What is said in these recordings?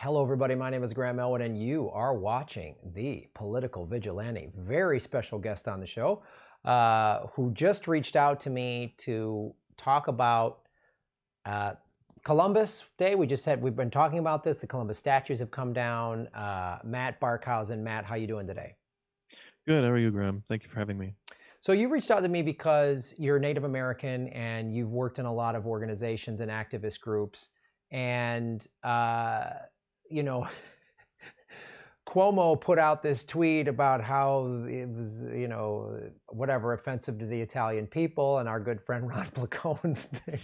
Hello, everybody. My name is Graham Elwood, and you are watching The Political Vigilante. Very special guest on the show who just reached out to me to talk about Columbus Day. We've been talking about this. The Columbus statues have come down. Matt Barkhausen. Matt, how you doing today? Good. How are you, Graham? Thank you for having me. So you reached out to me because you're Native American and you've worked in a lot of organizations and activist groups. And you know, Cuomo put out this tweet about how it was, whatever, offensive to the Italian people, and our good friend Ron Placone's thing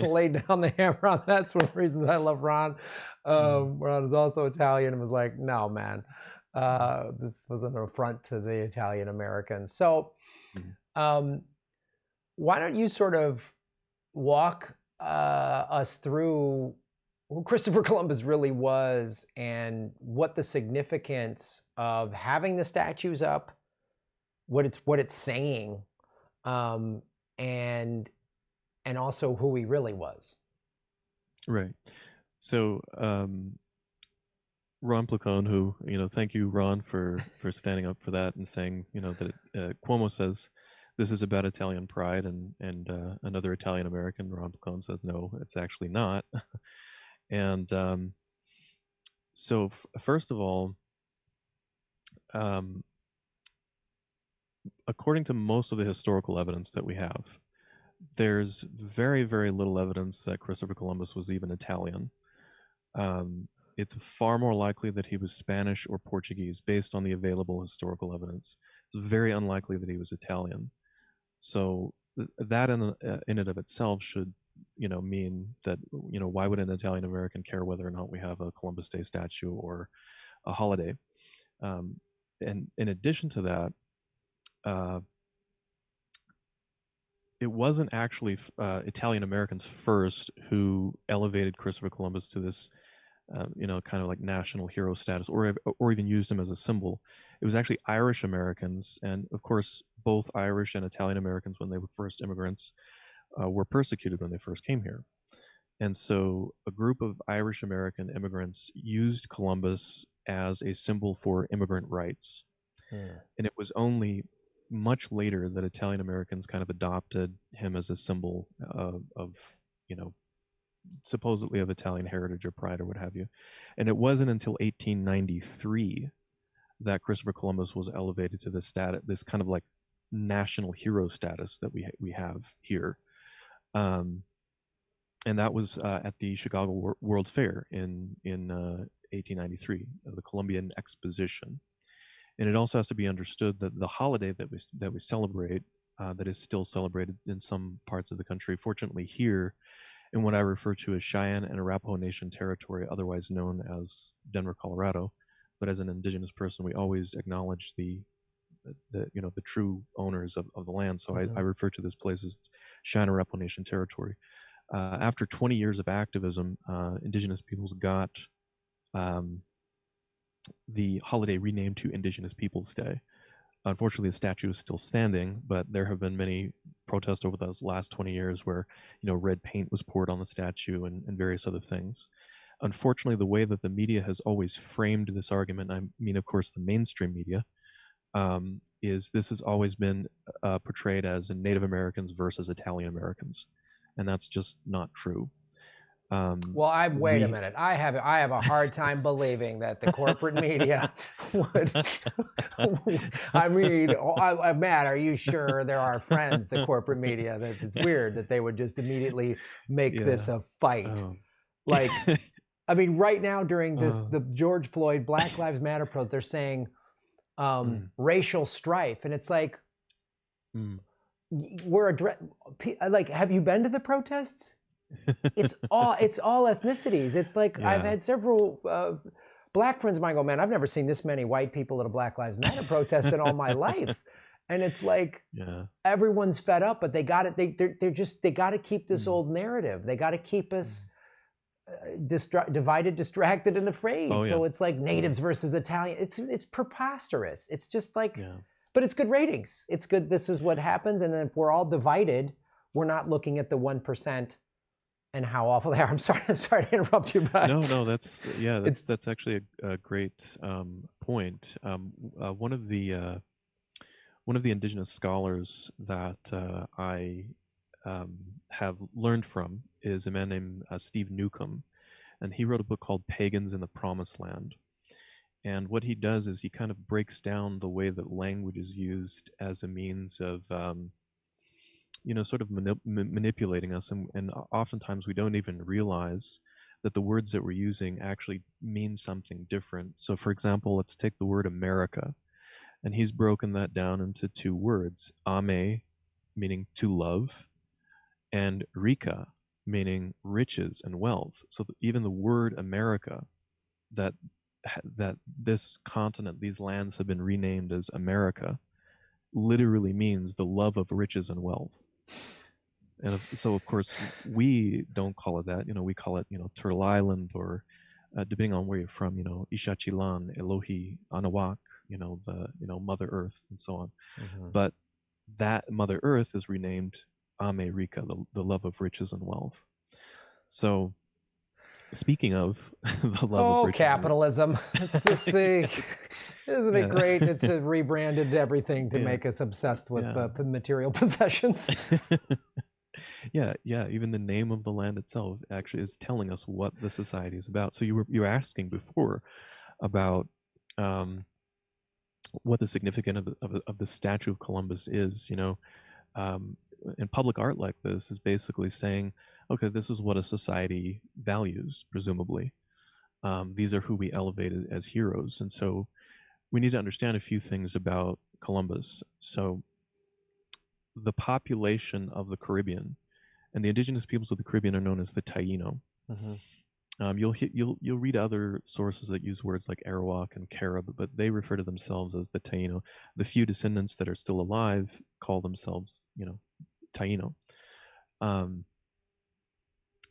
laid down the hammer on that. That's one of the reasons I love Ron. Ron is also Italian and was like, no, man, this was an affront to the Italian Americans. So why don't you sort of walk us through who Christopher Columbus really was and what the significance of having the statues up, what it's saying, and also who he really was. Right. So Ron Placone, who, thank you, Ron, for standing up for that and saying, that Cuomo says this is about Italian pride, and another Italian American, Ron Placone, says no, it's actually not. And so first of all, according to most of the historical evidence that we have, there's very, very little evidence that Christopher Columbus was even Italian. It's far more likely that he was Spanish or Portuguese based on the available historical evidence. It's very unlikely that he was Italian. So that in and of itself should mean that, why would an Italian American care whether or not we have a Columbus Day statue or a holiday? And in addition to that, it wasn't actually Italian Americans first who elevated Christopher Columbus to this, kind of like national hero status, or even used him as a symbol. It was actually Irish Americans, and of course, both Irish and Italian Americans, when they were first immigrants, were persecuted when they first came here. And so a group of Irish American immigrants used Columbus as a symbol for immigrant rights. And it was only much later that Italian Americans kind of adopted him as a symbol of supposedly of Italian heritage or pride or what have you. And it wasn't until 1893 that Christopher Columbus was elevated to this status, this kind of like national hero status that we have here. And that was at the Chicago World's Fair in 1893, the Columbian Exposition. And it also has to be understood that the holiday that we celebrate, that is still celebrated in some parts of the country, fortunately here, in what I refer to as Cheyenne and Arapaho Nation territory, otherwise known as Denver, Colorado. But as an indigenous person, we always acknowledge the true owners of the land. So I refer to this place as Cheyenne Arapaho Nation territory. After 20 years of activism, indigenous peoples got the holiday renamed to Indigenous Peoples Day. Unfortunately, the statue is still standing, but there have been many protests over those last 20 years where, red paint was poured on the statue and various other things. Unfortunately, the way that the media has always framed this argument, I mean, of course, the mainstream media, is this has always been portrayed as Native Americans versus Italian Americans, and that's just not true. Well, wait a minute. I have a hard time believing that the corporate media would. I mean, Matt, are you sure there are friends, the corporate media, that it's weird that they would just immediately make this a fight? Like, I mean, right now during the George Floyd Black Lives Matter protest, they're saying racial strife, and it's like like, have you been to the protests? It's all ethnicities. It's like, I've had several black friends of mine go, man, I've never seen this many white people at a Black Lives Matter protest in all my life. And it's like, everyone's fed up, but they got it. They got to keep this old narrative. They got to keep us divided, distracted, and afraid. So it's like natives versus Italian. It's preposterous. It's just like, but it's good ratings. It's good. This is what happens. And then if we're all divided, we're not looking at the 1% and how awful they are. I'm sorry to interrupt you, but no, that's actually a great point. One of the indigenous scholars that I have learned from is a man named Steve Newcomb, and he wrote a book called Pagans in the Promised Land. And what he does is he kind of breaks down the way that language is used as a means of, sort of manipulating us. And oftentimes we don't even realize that the words that we're using actually mean something different. So, for example, let's take the word America. And he's broken that down into two words, ame, meaning to love, and rika, meaning riches and wealth. So even the word America, that this continent, these lands have been renamed as America, literally means the love of riches and wealth. And so, of course, we don't call it that. We call it, Turtle Island, or depending on where you're from, Ishachilan, Elohi, Anawak, the Mother Earth, and so on. Mm-hmm. But that Mother Earth is renamed America, the love of riches and wealth. So, speaking of the love of riches, capitalism! It's just see, isn't it great? It's rebranded everything to make us obsessed with material possessions. Yeah. Even the name of the land itself actually is telling us what the society is about. So you were asking before about what the significance of the statue of Columbus is. And public art like this is basically saying, okay, this is what a society values, presumably. These are who we elevated as heroes. And so we need to understand a few things about Columbus. So the population of the Caribbean, and the indigenous peoples of the Caribbean are known as the Taino. Mm-hmm. You'll read other sources that use words like Arawak and Carib, but they refer to themselves as the Taino. The few descendants that are still alive call themselves, Taino.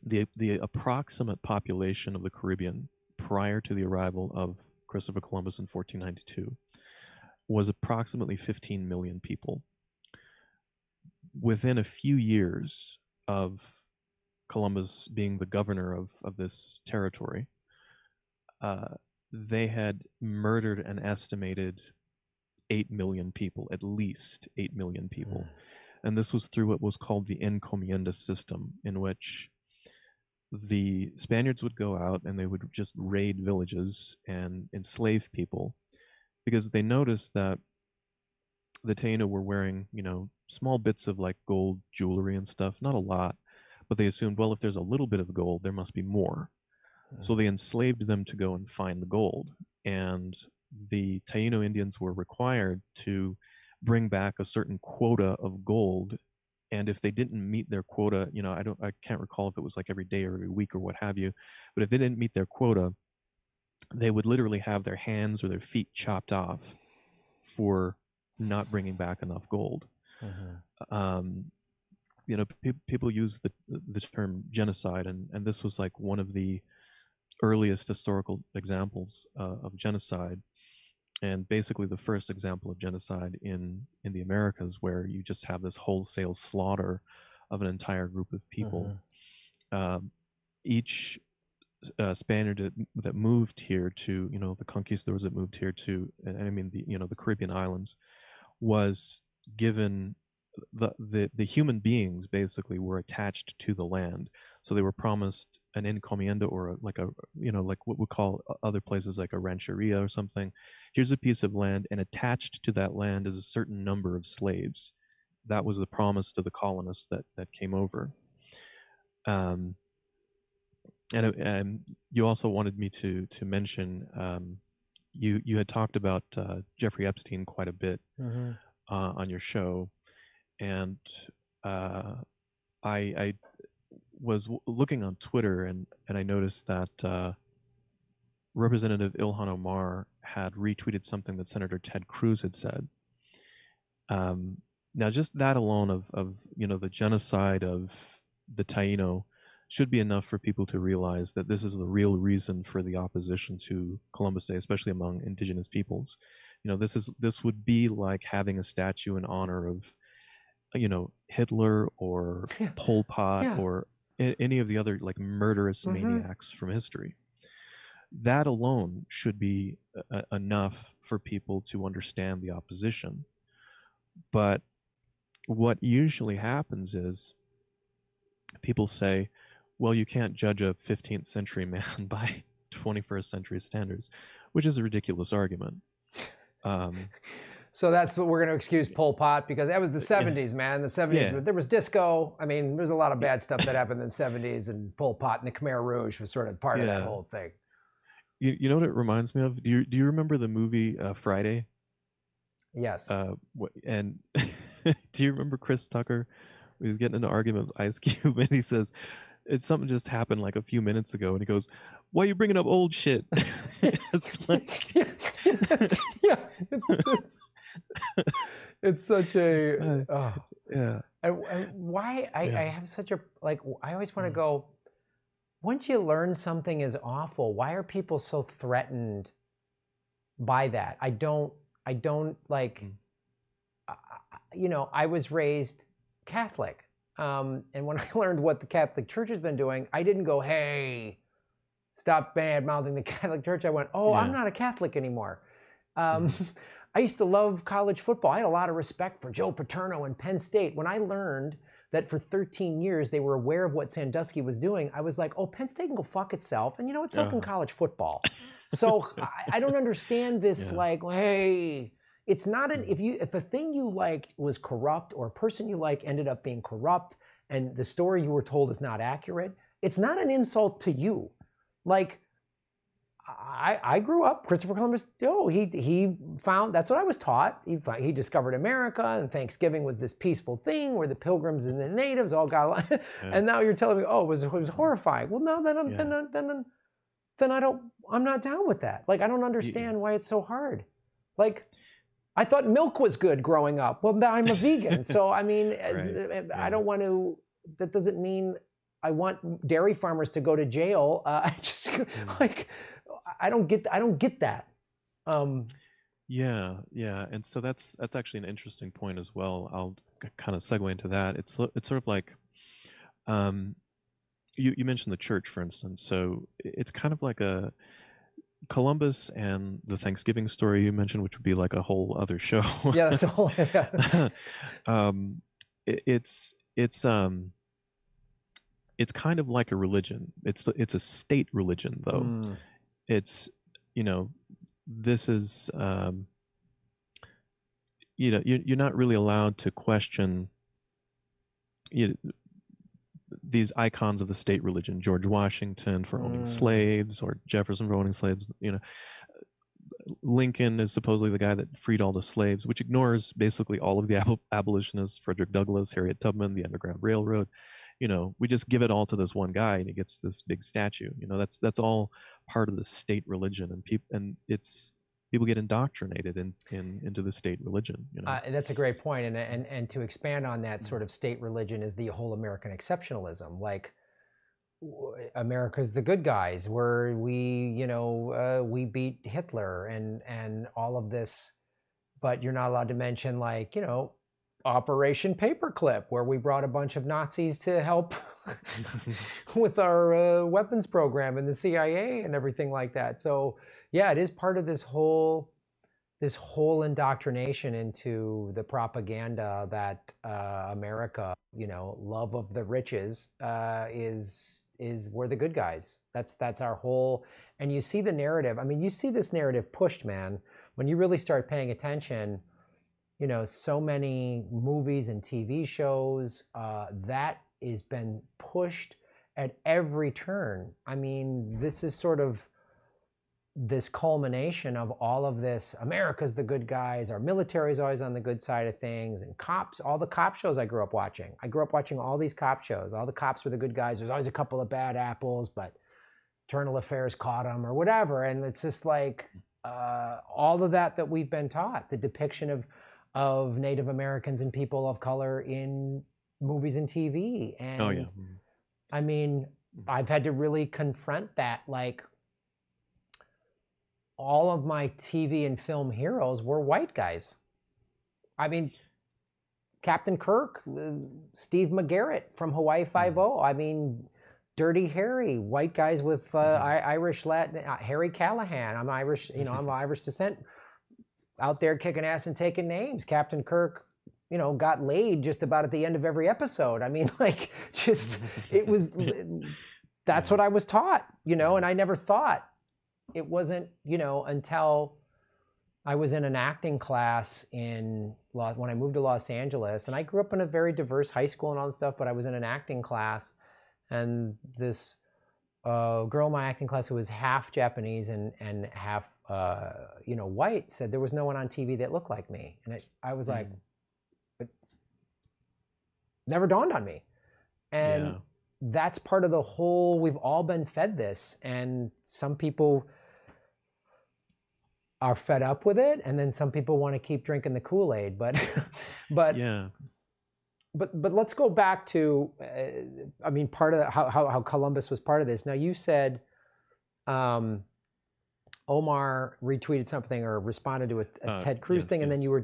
The approximate population of the Caribbean prior to the arrival of Christopher Columbus in 1492 was approximately 15 million people. Within a few years of Columbus being the governor of this territory, they had murdered an estimated 8 million people, at least 8 million people. And this was through what was called the encomienda system, in which the Spaniards would go out and they would just raid villages and enslave people, because they noticed that the Taino were wearing, small bits of like gold jewelry and stuff, not a lot, but they assumed, well, if there's a little bit of gold, there must be more. So they enslaved them to go and find the gold. And the Taino Indians were required to bring back a certain quota of gold. And if they didn't meet their quota, I can't recall if it was like every day or every week or what have you, but if they didn't meet their quota, they would literally have their hands or their feet chopped off for not bringing back enough gold. People use the term genocide, and this was like one of the earliest historical examples of genocide, and basically the first example of genocide in the Americas, where you just have this wholesale slaughter of an entire group of people. Each Spaniard that moved here to, the conquistadors that moved here to, and I mean the Caribbean islands, was given the human beings basically were attached to the land. So they were promised an encomienda, or like what we call other places like a rancheria or something. Here's a piece of land, and attached to that land is a certain number of slaves. That was the promise to the colonists that came over. And you also wanted me to mention, you had talked about Jeffrey Epstein quite a bit on your show, and I was looking on Twitter, and I noticed that Representative Ilhan Omar had retweeted something that Senator Ted Cruz had said. Now, just that alone of the genocide of the Taino should be enough for people to realize that this is the real reason for the opposition to Columbus Day, especially among indigenous peoples. This would be like having a statue in honor of, Hitler or Pol Pot or any of the other like murderous maniacs from history. That alone should be enough for people to understand the opposition. But what usually happens is people say, well, you can't judge a 15th century man by 21st century standards, which is a ridiculous argument. So that's what we're going to excuse Pol Pot, because that was the 70s, man. The 70s, there was disco. I mean, there's a lot of bad stuff that happened in the 70s, and Pol Pot and the Khmer Rouge was sort of part of that whole thing. You know what it reminds me of? Do you remember the movie Friday? Yes. And do you remember Chris Tucker? He was getting into an argument with Ice Cube, and he says, something just happened like a few minutes ago, and he goes, why are you bringing up old shit? It's like... it's such a... And why I have such a... Like, I always want to go, once you learn something is awful, why are people so threatened by that? I don't like... You know, I was raised Catholic. And when I learned what the Catholic Church has been doing, I didn't go, hey, stop bad-mouthing the Catholic Church. I went, I'm not a Catholic anymore. I used to love college football. I had a lot of respect for Joe Paterno and Penn State. When I learned that for 13 years they were aware of what Sandusky was doing, I was like, oh, Penn State can go fuck itself. And you know what? So can college football. So I don't understand this, like, hey... It's not if the thing you liked was corrupt, or a person you like ended up being corrupt, and the story you were told is not accurate, it's not an insult to you. Like, I grew up, Christopher Columbus, he found, that's what I was taught. He discovered America, and Thanksgiving was this peaceful thing where the pilgrims and the natives all got, and now you're telling me, it was horrifying. Well, no, then I'm not down with that. Like, I don't understand why it's so hard. Like, I thought milk was good growing up. Well, now I'm a vegan. So, I mean, I don't want to, that doesn't mean I want dairy farmers to go to jail. I just, like, I don't get that. And so that's actually an interesting point as well. I'll kind of segue into that. It's sort of like, you mentioned the church, for instance. So it's kind of like a Columbus and the Thanksgiving story you mentioned, which would be like a whole other show. Yeah, that's a whole. It's kind of like a religion. It's a state religion, though. It's, you know, this is, you know, you're not really allowed to question these icons of the state religion, George Washington for owning slaves, or Jefferson for owning slaves. You know, Lincoln is supposedly the guy that freed all the slaves, which ignores basically all of the abolitionists, Frederick Douglass, Harriet Tubman, the Underground Railroad. You know, we just give it all to this one guy, and he gets this big statue. You know, that's all part of the state religion, and people get indoctrinated into the state religion. You know, that's a great point. And to expand on that, sort of state religion is the whole American exceptionalism. Like, America's the good guys, where we beat Hitler and all of this, but you're not allowed to mention, like, you know, Operation Paperclip, where we brought a bunch of Nazis to help with our weapons program and the CIA and everything like that. So yeah, it is part of this whole indoctrination into the propaganda that America, you know, love of the riches, is we're the good guys. That's our whole. And you see the narrative. I mean, you see this narrative pushed, man, when you really start paying attention. You know, so many movies and TV shows that has been pushed at every turn. I mean, this is sort of this culmination of all of this. America's the good guys. Our military is always on the good side of things. And cops, all the cop shows I grew up watching. I grew up watching all these cop shows. All the cops were the good guys. There's always a couple of bad apples, but Internal Affairs caught them or whatever. And it's just like all of that we've been taught. The depiction of Native Americans and people of color in movies and TV. And I mean, I've had to really confront that. Like, all of my TV and film heroes were white guys. I mean, Captain Kirk, Steve McGarrett from Hawaii Five-0. I mean, Dirty Harry, white guys with Irish Latin, Harry Callahan. I'm Irish, I'm of Irish descent, out there kicking ass and taking names. Captain Kirk, got laid just about at the end of every episode. I mean, like, just, it was, that's what I was taught, and I never thought. It wasn't, until I was in an acting class when I moved to Los Angeles, and I grew up in a very diverse high school and all this stuff, but I was in an acting class, and this girl in my acting class who was half Japanese and half, white said there was no one on TV that looked like me. And I was like, it never dawned on me. And that's part of the whole, we've all been fed this, and some people are fed up with it, and then some people want to keep drinking the Kool-Aid, but let's go back to part of how Columbus was part of this. Now, you said Omar retweeted something or responded to a Ted Cruz thing, and then you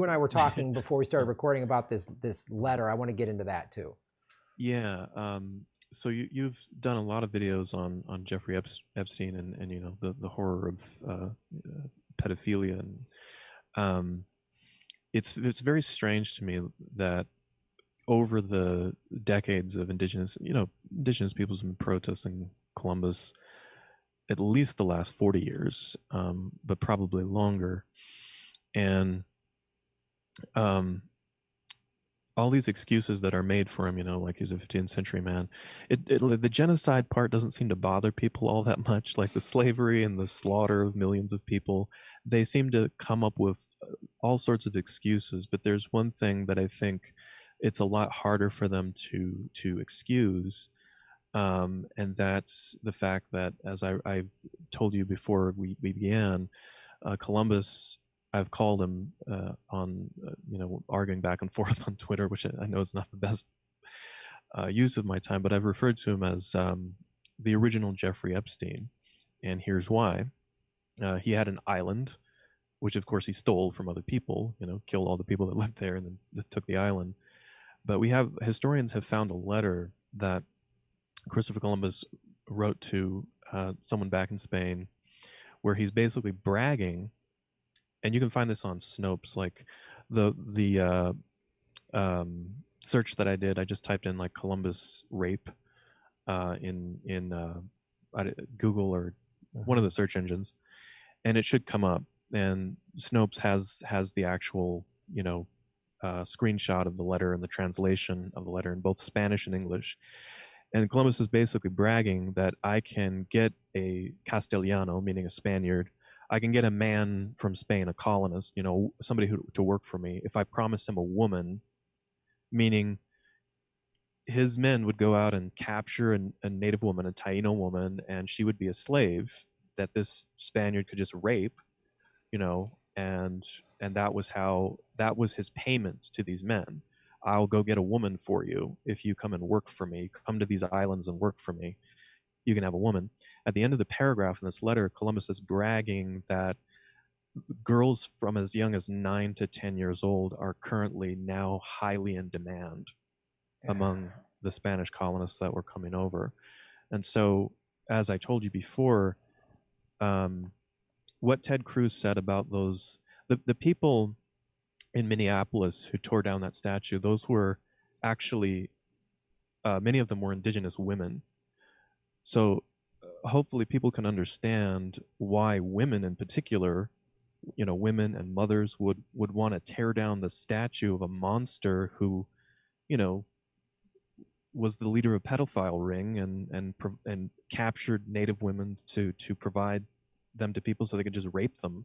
and I were talking before we started recording about this letter. I want to get into that too. Yeah. So you've done a lot of videos on Jeffrey Epstein and the horror of pedophilia, and it's very strange to me that over the decades of indigenous peoples have been protesting Columbus at least the last 40 years, but probably longer, and all these excuses that are made for him, like he's a 15th century man. The genocide part doesn't seem to bother people all that much, like the slavery and the slaughter of millions of people. They seem to come up with all sorts of excuses, but there's one thing that I think it's a lot harder for them to excuse, and that's the fact that, as I told you before we began, Columbus, I've called him on, arguing back and forth on Twitter, which I know is not the best use of my time, but I've referred to him as the original Jeffrey Epstein. And here's why. He had an island, which of course he stole from other people, killed all the people that lived there and then just took the island. But historians have found a letter that Christopher Columbus wrote to someone back in Spain, where he's basically bragging. And you can find this on Snopes, like the search that I did. I just typed in like Columbus rape in Google or one of the search engines, and it should come up. And Snopes has the actual screenshot of the letter and the translation of the letter in both Spanish and English. And Columbus is basically bragging that I can get a Castellano, meaning a Spaniard. I can get a man from Spain, a colonist, somebody to work for me, if I promise him a woman, meaning his men would go out and capture a native woman, a Taino woman, and she would be a slave that this Spaniard could just rape, and that was his payment to these men. I'll go get a woman for you if you come and work for me, come to these islands and work for me. You can have a woman. At the end of the paragraph in this letter, Columbus is bragging that girls from as young as 9 to 10 years old are currently now highly in demand among the Spanish colonists that were coming over. And so, as I told you before, what Ted Cruz said about the people in Minneapolis who tore down that statue, those were actually, many of them were indigenous women. So hopefully people can understand why women in particular, women and mothers would want to tear down the statue of a monster who, was the leader of a pedophile ring and captured native women to provide them to people so they could just rape them.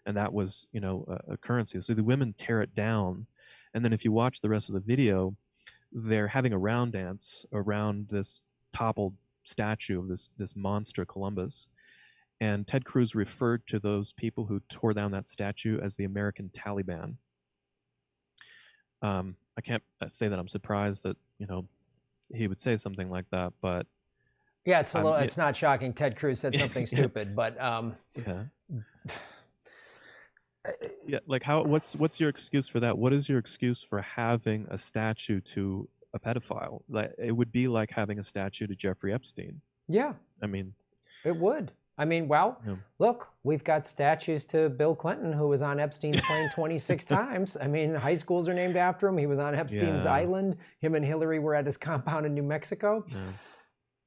And that was, a currency. So the women tear it down. And then if you watch the rest of the video, they're having a round dance around this toppled statue of this monster Columbus. And Ted Cruz referred to those people who tore down that statue as the American Taliban. I can't say that I'm surprised that he would say something like that, but yeah, it's not shocking Ted Cruz said something stupid, but yeah. Yeah, like how? What's your excuse for that? What is your excuse for having a statue to a pedophile? Like it would be like having a statue to Jeffrey Epstein. Yeah, I mean, it would. I mean, well, yeah. look, we've got statues to Bill Clinton, who was on Epstein's plane 26 times. I mean, high schools are named after him. He was on Epstein's Yeah. island. Him and Hillary were at his compound in New Mexico. Yeah.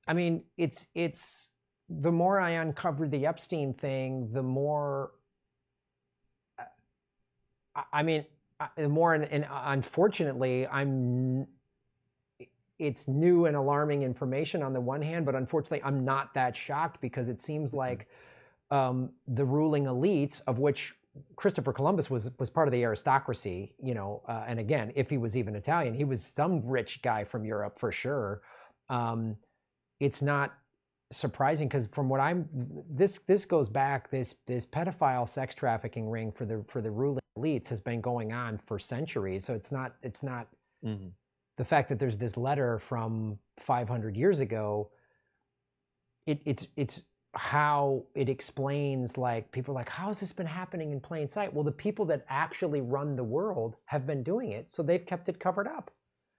I mean, it's the more I uncover the Epstein thing, the more I mean, the more and unfortunately, it's new and alarming information on the one hand, but unfortunately, I'm not that shocked because it seems like the ruling elites, of which Christopher Columbus was part of the aristocracy, you know, and again, if he was even Italian, he was some rich guy from Europe for sure. It's not surprising because from what this goes back, this pedophile sex trafficking ring for the ruling elites has been going on for centuries. So it's not Mm-hmm. the fact that there's this letter from 500 years ago. It's how it explains, like, people are like, how has this been happening in plain sight? Well, the people that actually run the world have been doing it, so they've kept it covered up.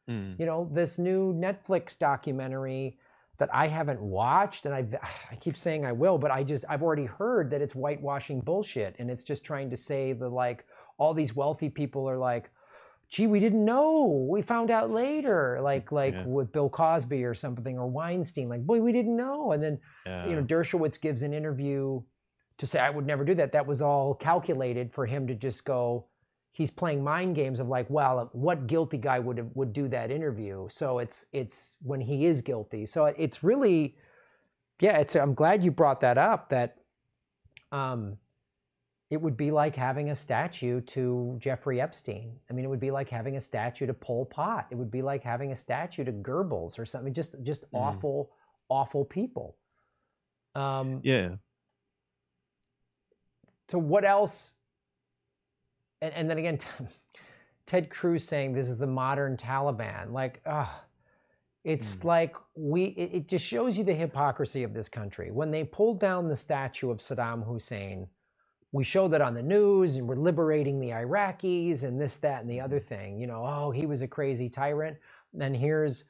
Mm. You know, this new Netflix documentary that I haven't watched, and I keep saying I will, but I've already heard that it's whitewashing bullshit, and it's just trying to say that, like, all these wealthy people are like, gee, we didn't know, we found out later, like with Bill Cosby or something, or Weinstein, like, boy, we didn't know. And then you know, Dershowitz gives an interview to say, I would never do that. That was all calculated for him to just go, he's playing mind games of like, well, what guilty guy would do that interview? So it's when he is guilty. So it's really, yeah, I'm glad you brought that up, that it would be like having a statue to Jeffrey Epstein. I mean, it would be like having a statue to Pol Pot. It would be like having a statue to Goebbels or something. Just awful, awful people. Yeah. So what else? And then again, Ted Cruz saying this is the modern Taliban. Like, it's like it just shows you the hypocrisy of this country. When they pulled down the statue of Saddam Hussein, we showed that on the news, and we're liberating the Iraqis and this, that, and the other thing. You know, oh, he was a crazy tyrant. And then here's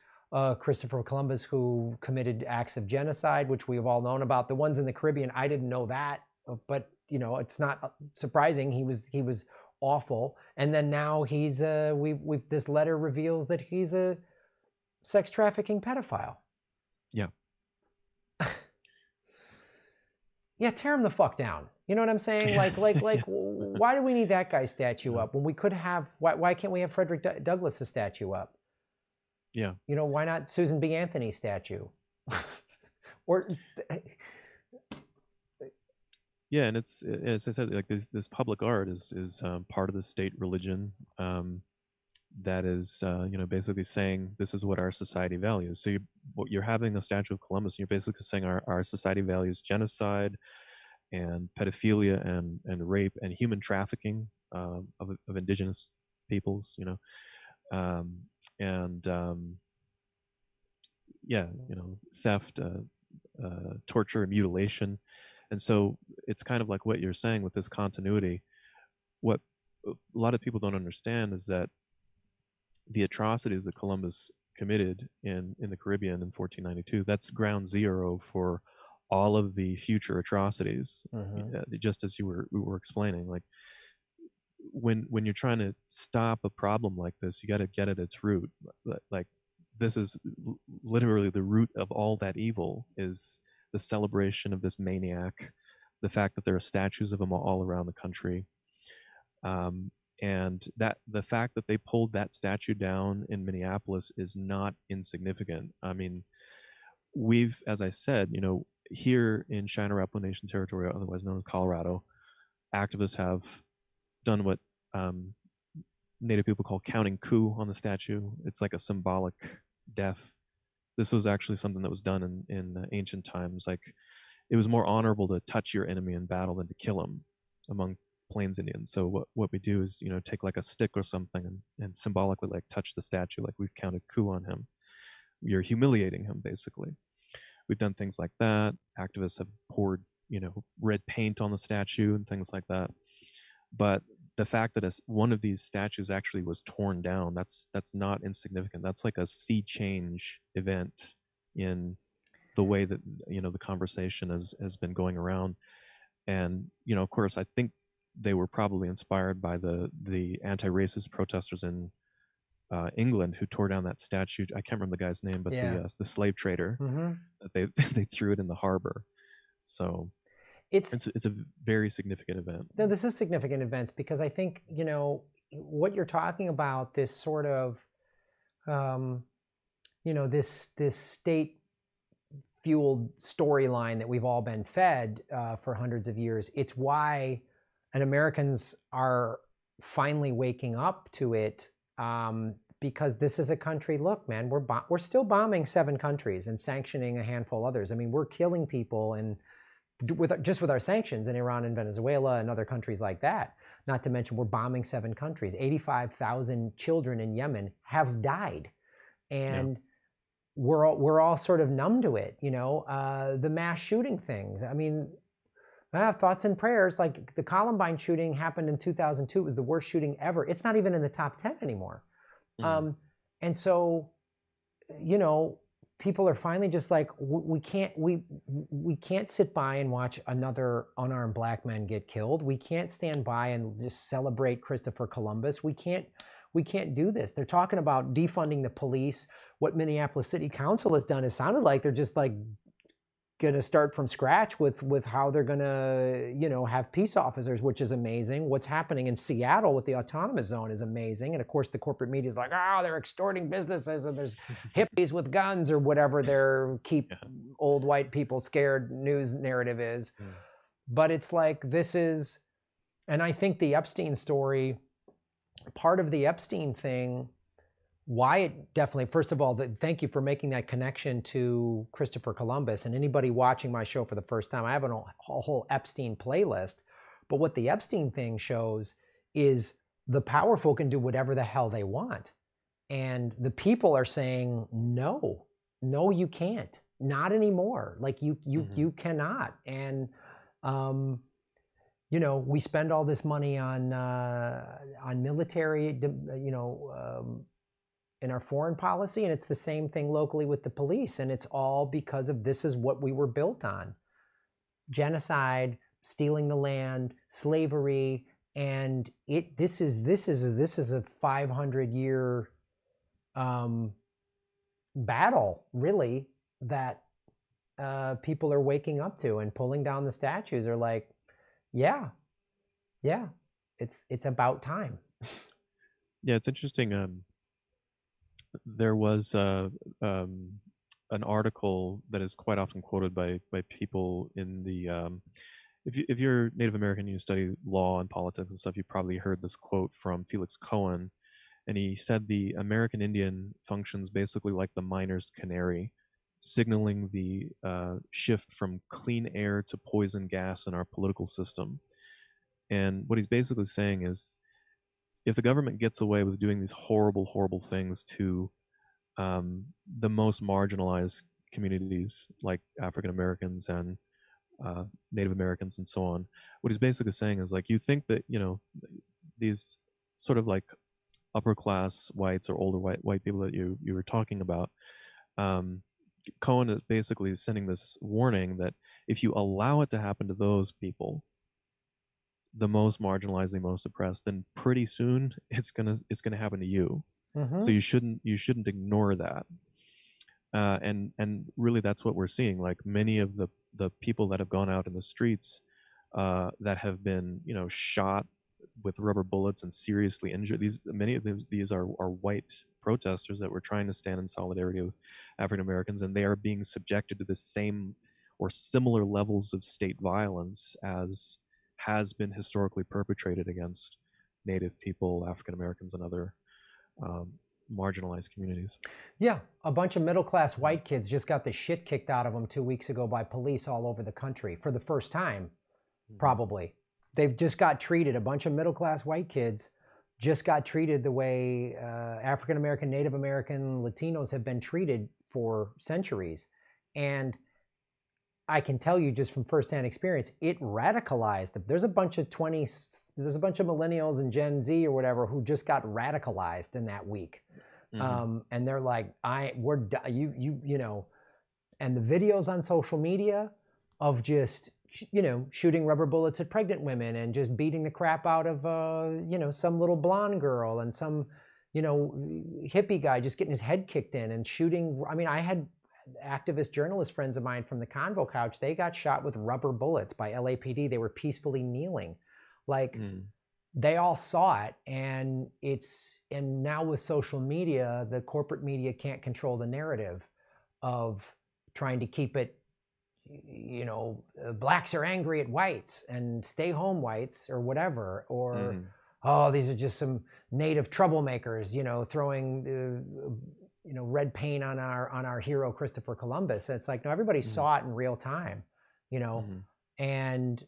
Christopher Columbus, who committed acts of genocide, which we have all known about. The ones in the Caribbean, I didn't know that, but you know, it's not surprising. He was awful. And then now he's this letter reveals that he's a sex trafficking pedophile. Yeah. Yeah, tear him the fuck down. You know what I'm saying? Like, why do we need that guy's statue up when we could have? Why can't we have Frederick Douglass' statue up? Yeah. You know, why not Susan B. Anthony's statue? Or yeah, and it's, as I said, like this public art is part of the state religion. That is, you know, basically saying this is what our society values. So you're having a statue of Columbus, and you're basically saying our society values genocide and pedophilia and rape and human trafficking of indigenous peoples, you know, yeah, you know, theft, torture, and mutilation. And so it's kind of like what you're saying with this continuity. What a lot of people don't understand is that the atrocities that Columbus committed in the Caribbean in 1492, that's ground zero for all of the future atrocities. Just as we were explaining, like when you're trying to stop a problem like this, you got to get at its root. Like, this is literally the root of all that evil, is the celebration of this maniac, the fact that there are statues of him all around the country. And that the fact that they pulled that statue down in Minneapolis is not insignificant. I mean, we've, as I said, you know, here in Cheyenne Arapaho Nation territory, otherwise known as Colorado, activists have done what Native people call counting coup on the statue. It's like a symbolic death. This was actually something that was done in ancient times. Like, it was more honorable to touch your enemy in battle than to kill him among Plains Indians. So what we do is, you know, take like a stick or something and symbolically like touch the statue, like we've counted coup on him. You're humiliating him, basically. We've done things like that. Activists have poured, you know, red paint on the statue and things like that. But the fact that one of these statues actually was torn down, that's not insignificant. That's like a sea change event in the way that, you know, the conversation has been going around. And, you know, of course, I think they were probably inspired by the anti-racist protesters in England who tore down that statue. I can't remember the guy's name, but the slave trader, that they threw it in the harbor. So it's a very significant event. No, this is significant events because I think, you know, what you're talking about, this sort of, you know, this state fueled storyline that we've all been fed for hundreds of years. It's why, and Americans are finally waking up to it, because this is a country. Look, man, we're still bombing 7 countries and sanctioning a handful others. I mean, we're killing people and just with our sanctions in Iran and Venezuela and other countries like that. Not to mention we're bombing 7 countries. 85,000 children in Yemen have died, and we're all sort of numb to it. You know, the mass shooting things. I mean, I have thoughts and prayers. Like the Columbine shooting happened in 2002. It was the worst shooting ever. It's not even in the top 10 anymore. And so, you know, people are finally just like, we can't sit by and watch another unarmed black man get killed. We can't stand by and just celebrate Christopher Columbus. We can't do this. They're talking about defunding the police. What Minneapolis City Council has done, it sounded like they're just like gonna start from scratch with how they're gonna, you know, have peace officers, which is amazing. What's happening in Seattle with the autonomous zone is amazing. And of course the corporate media is like, oh, they're extorting businesses and there's hippies with guns or whatever their keep old white people scared news narrative is. But it's like, this is, and I think the Epstein story, part of the Epstein thing, why it definitely, first of all, thank you for making that connection to Christopher Columbus. And anybody watching my show for the first time, I have a whole Epstein playlist. But what the Epstein thing shows is the powerful can do whatever the hell they want. And the people are saying, no, you can't. Not anymore. Like you cannot. And, you know, we spend all this money on military, you know, in our foreign policy, and it's the same thing locally with the police, and it's all because of this is what we were built on: genocide, stealing the land, slavery, and this is a 500-year battle, really, that people are waking up to, and pulling down the statues are like, yeah, it's about time. Yeah, it's interesting. There was an article that is quite often quoted by people in the if you're Native American, you study law and politics and stuff, you probably heard this quote from Felix Cohen, and he said the American Indian functions basically like the miner's canary, signaling the shift from clean air to poison gas in our political system. And what he's basically saying is, if the government gets away with doing these horrible, horrible things to the most marginalized communities like African Americans and Native Americans and so on, what he's basically saying is, like, you think that, you know, these sort of like upper class whites or older white people that you were talking about, Cohen is basically sending this warning that if you allow it to happen to those people, the most marginalized, the most oppressed, then pretty soon it's gonna happen to you. So you shouldn't ignore that. And really, that's what we're seeing. Like, many of the people that have gone out in the streets, that have been, you know, shot with rubber bullets and seriously injured. Many of these are white protesters that were trying to stand in solidarity with African Americans, and they are being subjected to the same or similar levels of state violence as has been historically perpetrated against Native people, African Americans, and other marginalized communities. Yeah, a bunch of middle-class white kids just got the shit kicked out of them 2 weeks ago by police all over the country for the first time, probably. They've just got treated, a bunch of middle-class white kids just got treated the way African American, Native American, Latinos have been treated for centuries. And I can tell you just from firsthand experience, it radicalized them. There's a bunch of millennials and Gen Z or whatever who just got radicalized in that week. And they're like, you know, and the videos on social media of just, you know, shooting rubber bullets at pregnant women and just beating the crap out of, you know, some little blonde girl and some, you know, hippie guy just getting his head kicked in and shooting. I mean, I had activist journalist friends of mine from the Convo Couch. They got shot with rubber bullets by LAPD. They were peacefully kneeling. Like, they all saw it, and now with social media, the corporate media can't control the narrative of trying to keep it, you know, blacks are angry at whites and stay home whites or whatever, or oh, these are just some native troublemakers, you know, throwing you know, red paint on our hero Christopher Columbus. And it's like, no, everybody saw it in real time, you know, and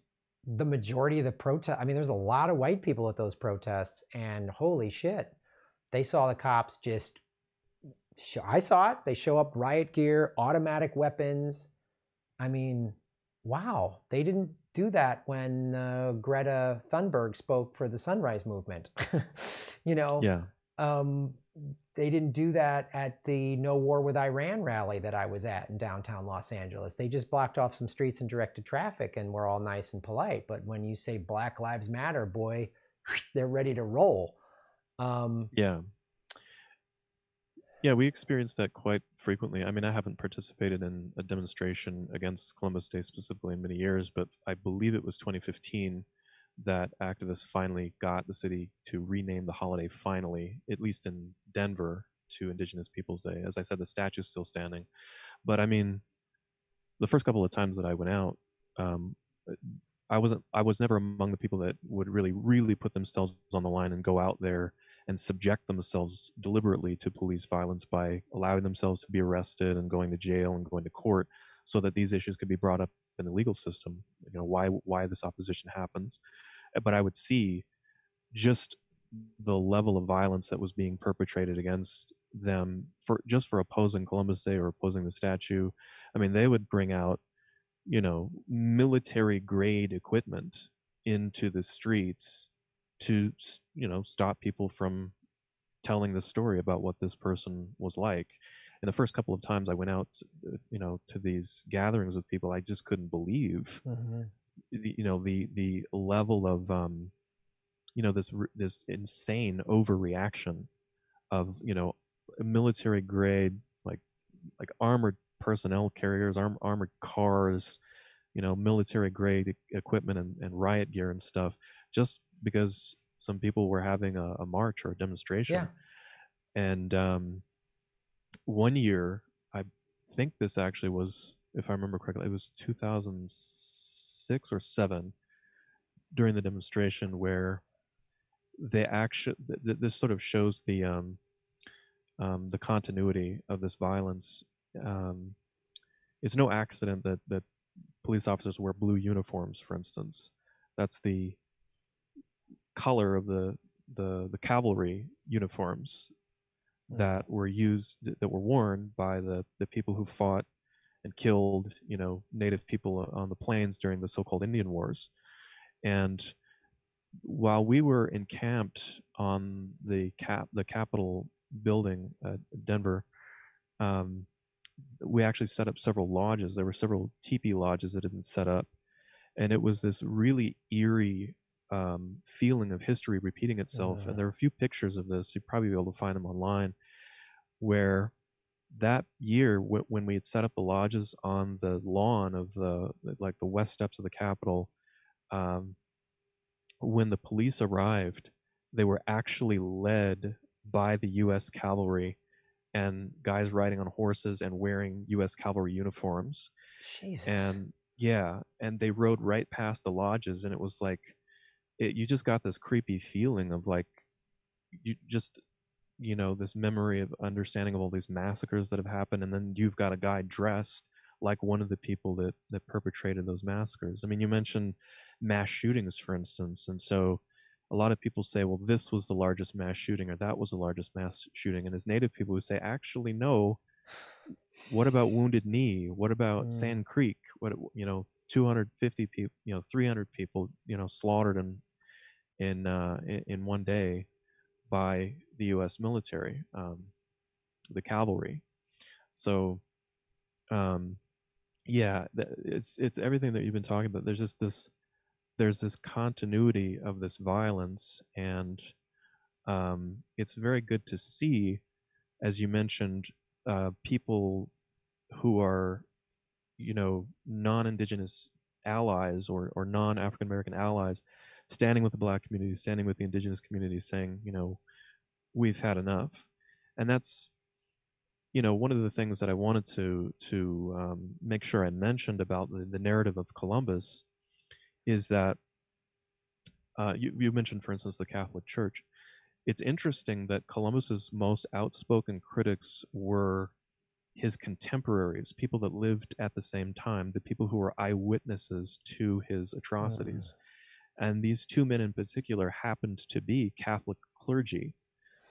the majority of the protest, I mean, there's a lot of white people at those protests, and holy shit, they saw the cops just, I saw it. They show up, riot gear, automatic weapons. I mean, wow, they didn't do that when Greta Thunberg spoke for the Sunrise Movement. You know, they didn't do that at the No War with Iran rally that I was at in downtown Los Angeles. They just blocked off some streets and directed traffic, and we're all nice and polite. But when you say Black Lives Matter, boy, they're ready to roll. Yeah, we experienced that quite frequently. I mean, I haven't participated in a demonstration against Columbus Day specifically in many years, but I believe it was 2015 that activists finally got the city to rename the holiday finally, at least in Denver, to Indigenous Peoples Day. As I said, the statue's still standing. But I mean, the first couple of times that I went out, I was never among the people that would really put themselves on the line and go out there and subject themselves deliberately to police violence by allowing themselves to be arrested and going to jail and going to court so that these issues could be brought up in the legal system, you know, why this opposition happens. But I would see just the level of violence that was being perpetrated against them for opposing Columbus Day or opposing the statue. I mean, they would bring out, you know, military grade equipment into the streets to, you know, stop people from telling the story about what this person was like. And the first couple of times I went out, you know, to these gatherings with people, I just couldn't believe, the level of, you know, this insane overreaction of, you know, military grade, like armored personnel carriers, armored cars, you know, military grade equipment and riot gear and stuff, just because some people were having a march or a demonstration. And one year, I think this actually was, if I remember correctly, it was 2006 or 7 during the demonstration where this sort of shows the continuity of this violence. It's no accident that police officers wear blue uniforms, for instance. That's the color of the cavalry uniforms that were worn by the people who fought and killed, you know, native people on the plains during the so-called Indian Wars. And while we were encamped on the Capitol building at Denver, we actually set up several lodges. There were several teepee lodges that had been set up, and it was this really eerie feeling of history repeating itself. And there are a few pictures of this. You'd probably be able to find them online, where that year when we had set up the lodges on the lawn of the west steps of the Capitol, when the police arrived, they were actually led by the U.S. cavalry and guys riding on horses and wearing U.S. cavalry uniforms. Jesus. And and they rode right past the lodges, and it was like, you just got this creepy feeling of like, you just, you know, this memory of understanding of all these massacres that have happened, and then you've got a guy dressed like one of the people that perpetrated those massacres. I mean, you mentioned mass shootings, for instance, and so a lot of people say, well, this was the largest mass shooting, or that was the largest mass shooting, and as Native people who say, actually, no, What about Wounded Knee? What about Sand Creek? What, 250 people, 300 people, slaughtered in one day by the U.S. military, the cavalry. So, it's everything that you've been talking about. There's this continuity of this violence, and it's very good to see, as you mentioned, people who are, non-indigenous allies or non-African American allies standing with the black community, standing with the indigenous community, saying, we've had enough. And that's, one of the things that I wanted to make sure I mentioned about the narrative of Columbus is that you mentioned, for instance, the Catholic Church. It's interesting that Columbus's most outspoken critics were his contemporaries, people that lived at the same time, the people who were eyewitnesses to his atrocities. And these two men in particular happened to be Catholic clergy.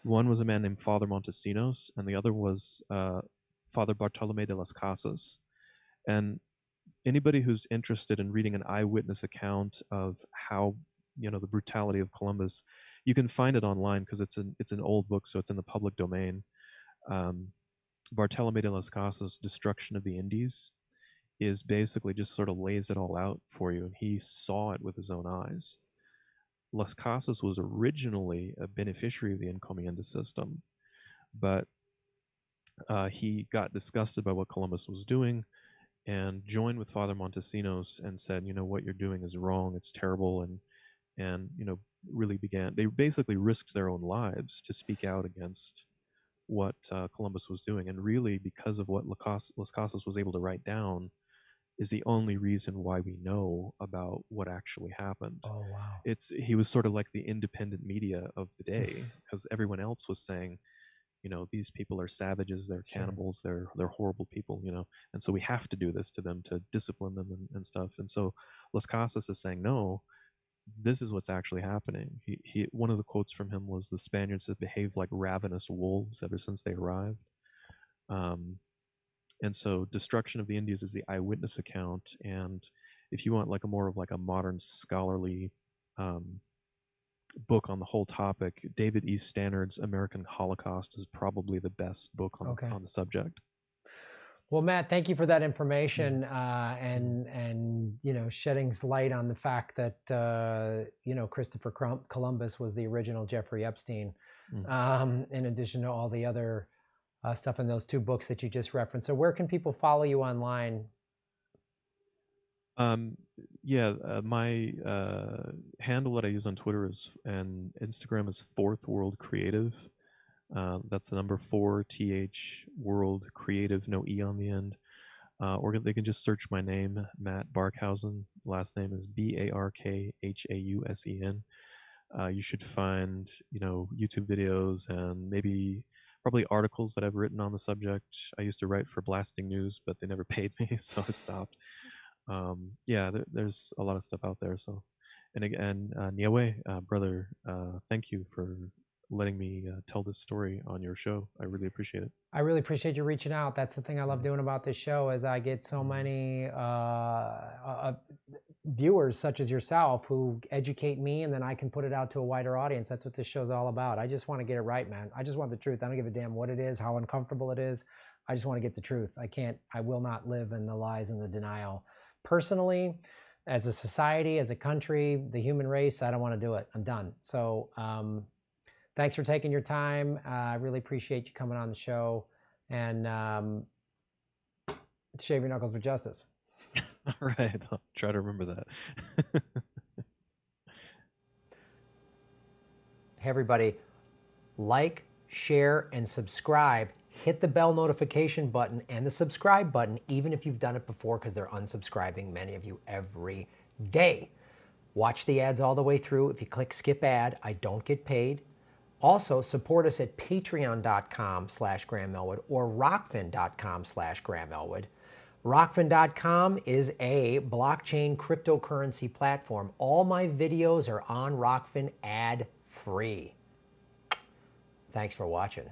One was a man named Father Montesinos, and the other was Father Bartolome de las Casas. And anybody who's interested in reading an eyewitness account of how, the brutality of Columbus, you can find it online because it's an old book, so it's in the public domain. Bartolome de las Casas' Destruction of the Indies is basically just sort of lays it all out for you, and he saw it with his own eyes. Las Casas was originally a beneficiary of the encomienda system, but he got disgusted by what Columbus was doing and joined with Father Montesinos and said, what you're doing is wrong, it's terrible, and really they basically risked their own lives to speak out against what Columbus was doing. And really, because of what Las Casas was able to write down, is the only reason why we know about what actually happened. Oh, wow. He was sort of like the independent media of the day, because everyone else was saying, these people are savages, they're cannibals, they're horrible people, and so we have to do this to them to discipline them and stuff. And so Las Casas is saying, no, this is what's actually happening. He one of the quotes from him was, the Spaniards have behaved like ravenous wolves ever since they arrived. And so Destruction of the Indies is the eyewitness account. And if you want like a modern scholarly book on the whole topic, David E. Stannard's American Holocaust is probably the best book on the subject. Well, Matt, thank you for that information, and shedding light on the fact that Christopher Columbus was the original Jeffrey Epstein, in addition to all the other stuff in those two books that you just referenced. So where can people follow you online? My handle that I use on Twitter and Instagram is Fourth World Creative. That's the number 4th World Creative, no E on the end. Or they can just search my name, Matt Barkhausen. Last name is Barkhausen. You should find, YouTube videos and probably articles that I've written on the subject. I used to write for Blasting News, but they never paid me, so I stopped. There's a lot of stuff out there. So, and again, Niawe, brother, thank you for letting me tell this story on your show. I really appreciate it. I really appreciate you reaching out. That's the thing I love doing about this show, is I get so many viewers such as yourself who educate me, and then I can put it out to a wider audience. That's what this show's all about. I just want to get it right, man. I just want the truth. I don't give a damn what it is, how uncomfortable it is. I just want to get the truth. I will not live in the lies and the denial. Personally, as a society, as a country, the human race, I don't want to do it. I'm done. So, thanks for taking your time. I really appreciate you coming on the show, and shave your knuckles for justice. All right. I'll try to remember that. Hey, everybody. Like, share, and subscribe. Hit the bell notification button and the subscribe button, even if you've done it before, because they're unsubscribing, many of you, every day. Watch the ads all the way through. If you click skip ad, I don't get paid. Also, support us at patreon.com/GrahamElwood or rockfin.com/GrahamElwood. Rockfin.com is a blockchain cryptocurrency platform. All my videos are on Rockfin ad-free. Thanks for watching.